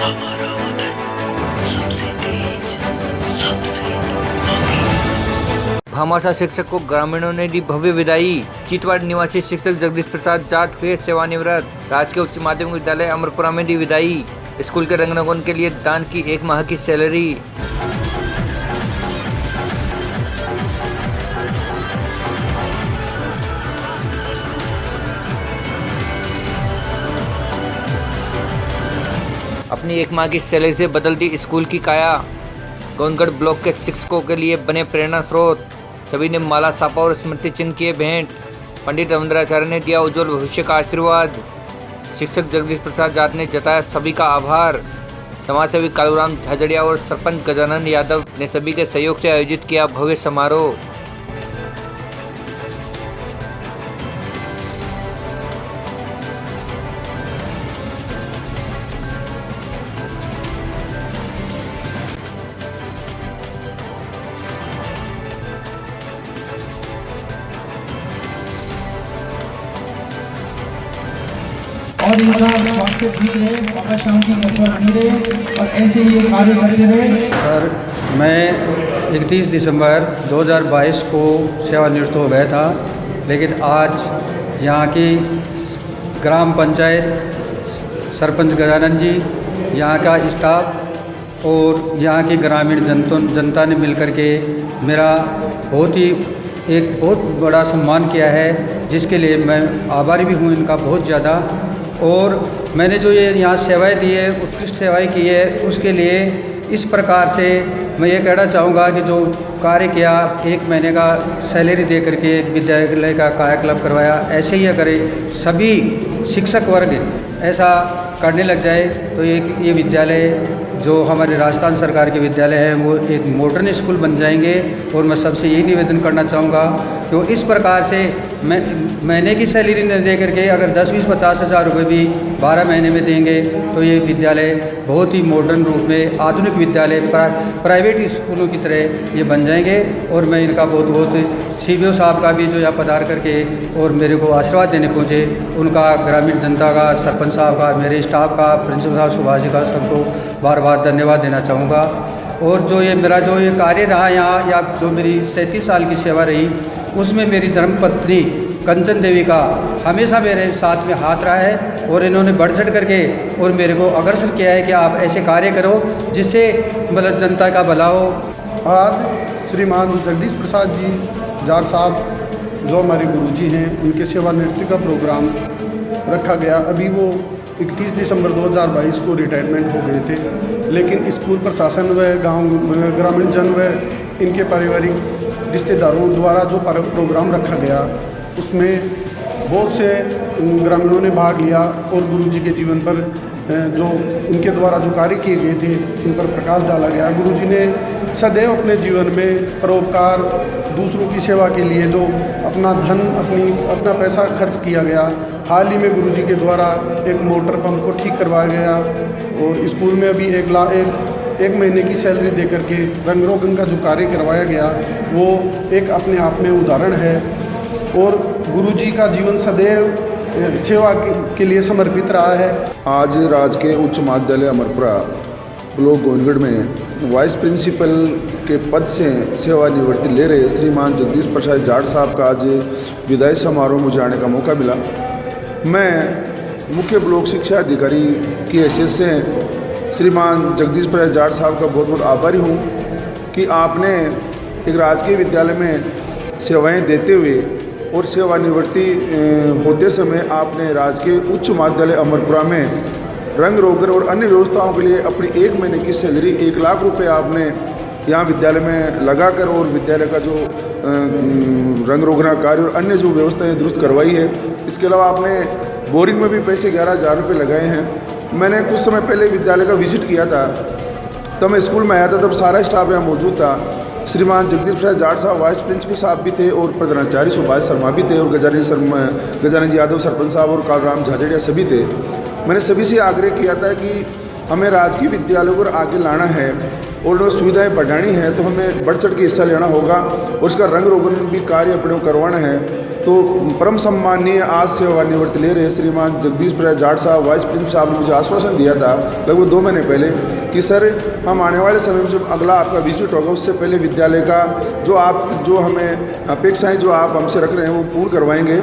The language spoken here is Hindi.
हमारा वतन सबसे तेज, सबसे भामाशाह शिक्षक को ग्रामीणों ने दी भव्य विदाई। चितवाड़ निवासी शिक्षक जगदीश प्रसाद जाट हुए सेवानिवृत्त। राजकीय उच्च माध्यमिक विद्यालय अमरपुरा में दी विदाई। स्कूल के रंगनगोन के लिए दान की 1 माह की सैलरी। अपनी 1 माह की सैलरी से बदलती स्कूल की काया। गोविंदगढ़ ब्लॉक के शिक्षकों के लिए बने प्रेरणा स्रोत। सभी ने माला सापा और स्मृति चिन्ह किए भेंट। पंडित रविंद्राचार्य ने दिया उज्जवल भविष्य का आशीर्वाद। शिक्षक जगदीश प्रसाद जाट ने जताया सभी का आभार। समाजसेवी कालूराम झाझड़िया और सरपंच गजानन यादव ने सभी के सहयोग से आयोजित किया भव्य समारोह। और इनका स्वास्थ्य ठीक रहे, बाबा शाम की कृपा बनी रहे और ऐसे ही कार्य करते रहे। सर, मैं 31 दिसंबर 2022 को सेवानिवृत्त हो गया था, लेकिन आज यहाँ की ग्राम पंचायत सरपंच गजानन जी, यहाँ का स्टाफ और यहाँ की ग्रामीण जनता ने मिलकर के मेरा एक बहुत बड़ा सम्मान किया है, जिसके लिए मैं आभारी भी हूँ इनका बहुत ज़्यादा। और मैंने जो ये यहाँ सेवाएं दी है, उत्कृष्ट सेवाएं की है, उसके लिए इस प्रकार से मैं ये कहना चाहूँगा कि जो कार्य किया, 1 महीने का सैलरी दे करके विद्यालय का कायाकल्प करवाया, ऐसे ही अगर सभी शिक्षक वर्ग ऐसा करने लग जाए तो ये विद्यालय जो हमारे राजस्थान सरकार के विद्यालय हैं वो एक मॉडर्न स्कूल बन जाएंगे। और मैं सबसे यही निवेदन करना चाहूँगा कि वो इस प्रकार से महीने की सैलरी न दे करके अगर 10, 20, 50 हज़ार रुपये भी 12 महीने में देंगे तो ये विद्यालय बहुत ही मॉडर्न रूप में आधुनिक विद्यालय प्राइवेट स्कूलों की तरह ये बन जाएंगे। और मैं इनका बहुत बहुत CBO साहब का भी जो यहाँ पधार करके और मेरे को आशीर्वाद देने पहुँचे, उनका, ग्रामीण जनता का, सरपंच साहब का, मेरे स्टाफ का, प्रिंसिपल साहब सुभाष जी का, सबको बार बार धन्यवाद देना चाहूँगा। और जो ये मेरा जो ये कार्य रहा यहाँ, या जो मेरी 37 साल की सेवा रही, उसमें मेरी धर्मपत्नी कंचन देवी का हमेशा मेरे साथ में हाथ रहा है और इन्होंने बढ़ चढ़ करके और मेरे को अग्रसर किया है कि आप ऐसे कार्य करो जिससे मतलब जनता का भला हो। आज श्रीमान जगदीश प्रसाद जी जाट साहब जो हमारे गुरुजी हैं, उनके सेवानिवृत्ति का प्रोग्राम रखा गया। अभी वो 31 दिसंबर 2022 को रिटायरमेंट हो गए थे, लेकिन स्कूल प्रशासन व गांव ग्रामीण जन व इनके पारिवारिक रिश्तेदारों द्वारा जो प्रोग्राम रखा गया, उसमें बहुत से ग्रामीणों ने भाग लिया और गुरुजी के जीवन पर जो उनके द्वारा जो कार्य किए गए थे उन पर प्रकाश डाला गया। गुरुजी ने सदैव अपने जीवन में परोपकार, दूसरों की सेवा के लिए जो अपना धन, अपना पैसा खर्च किया गया। हाल ही में गुरुजी के द्वारा एक मोटर पंप को ठीक करवाया गया और स्कूल में अभी 1 महीने की सैलरी दे करके रंग रोगन का जो कार्य करवाया गया, वो एक अपने आप में उदाहरण है। और गुरुजी का जीवन सदैव सेवा के लिए समर्पित रहा है। आज राजकीय उच्च माध्यमिक अमरपुरा ब्लॉक गोविंदगढ़ में वाइस प्रिंसिपल के पद से सेवानिवृत्ति ले रहे श्रीमान जगदीश प्रसाद जाट साहब का आज विदाई समारोह मुझे आने का मौका मिला। मैं मुख्य ब्लॉक शिक्षा अधिकारी की हैसियत से श्रीमान जगदीश प्रसाद जाट साहब का बहुत बहुत आभारी हूँ कि आपने एक राजकीय विद्यालय में सेवाएं देते हुए और सेवानिवृत्ति होते समय आपने राजकीय उच्च माध्यमिक अमरपुरा में रंग रोगन और अन्य व्यवस्थाओं के लिए अपनी 1 महीने की सैलरी 1 लाख रुपए आपने यहाँ विद्यालय में लगाकर और विद्यालय का जो रंग रोगना कार्य और अन्य जो व्यवस्थाएं दुरुस्त करवाई है। इसके अलावा आपने बोरिंग में भी पैसे 11,000 रुपये लगाए हैं। मैंने कुछ समय पहले विद्यालय का विजिट किया था, तब मैं स्कूल में आया था, तब सारा स्टाफ यहाँ मौजूद था। श्रीमान जगदीश प्रसाद जाट साहब वाइस प्रिंसिपल साहब भी थे और प्रधानाचार्य सुभाष शर्मा भी थे और गजानन यादव सरपंच साहब और कालूराम झाझड़िया सभी थे। मैंने सभी से आग्रह किया था कि हमें राजकीय विद्यालयों को आगे लाना है और सुविधाएं बढ़ानी है तो हमें बढ़ चढ़ के हिस्सा लेना होगा और उसका रंग रोगन भी कार्य अपने को करवाना है। तो परम सम्माननीय आज सेवानिवृत्ति ले रहे श्रीमान जगदीश प्रसाद जाट साहब वाइस प्रिंसिपल साहब ने मुझे आश्वासन दिया था लगभग 2 महीने पहले कि सर हम आने वाले समय में जब अगला आपका विजिट होगा उससे पहले विद्यालय का जो हमें अपेक्षाएं जो आप हमसे रख रहे हैं वो पूर्ण करवाएंगे।